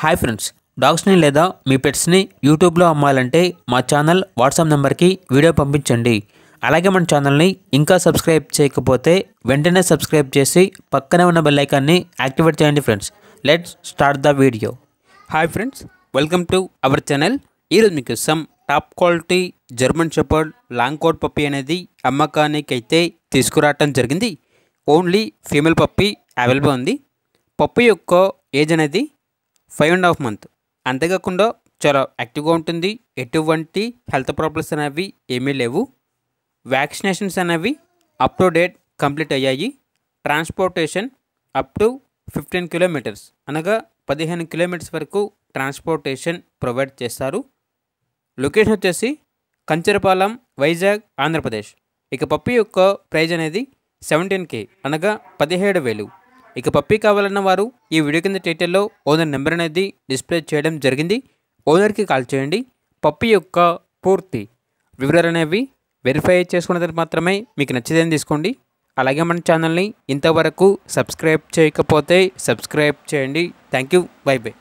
Hi friends, డాగ్స్ని లేదా మీ పెట్స్ని యూట్యూబ్లో అమ్మాలంటే మా ఛానల్ వాట్సాప్ నెంబర్కి వీడియో పంపించండి. అలాగే మన ఛానల్ని ఇంకా సబ్స్క్రైబ్ చేయకపోతే వెంటనే సబ్స్క్రైబ్ చేసి పక్కనే ఉన్న బెల్ ఐకాన్ని యాక్టివేట్ చేయండి friends. Let's start the video. Hi friends, welcome to our channel. ఈరోజు మీకు some top quality German shepherd long coat puppy అనేది అమ్మకానికి అయితే తీసుకురావటం జరిగింది. ఓన్లీ ఫీమేల్ పప్పీ అవైలబుల్ ఉంది. పప్పీ యొక్క ఏజ్ అనేది 5.5 months. అంతేకాకుండా చాలా యాక్టివ్గా ఉంటుంది. ఎటువంటి హెల్త్ ప్రాబ్లమ్స్ అనేవి ఏమీ లేవు. వ్యాక్సినేషన్స్ అనేవి అప్ టు డేట్ కంప్లీట్ అయ్యాయి. ట్రాన్స్పోర్టేషన్ అప్ టు 15 kilometers అనగా 15 kilometers వరకు ట్రాన్స్పోర్టేషన్ ప్రొవైడ్ చేస్తారు. లొకేషన్ వచ్చేసి కంచరపాలెం, వైజాగ్, ఆంధ్రప్రదేశ్. ఇక పప్పీ యొక్క ప్రైజ్ అనేది 17K అనగా 17,000. ఇక పప్పీ కావాలన్న వారు ఈ వీడియో కింద టైటిల్లో ఓనర్ నెంబర్ అనేది డిస్ప్లే చేయడం జరిగింది. ఓనర్కి కాల్ చేయండి. పప్పీ యొక్క పూర్తి వివరాలు అనేవి వెరిఫై చేసుకున్న తర్వాత మాత్రమే మీకు నచ్చేదని తీసుకోండి. అలాగే మన ఛానల్ని ఇంతవరకు సబ్స్క్రైబ్ చేయకపోతే సబ్స్క్రైబ్ చేయండి. Thank you. By by.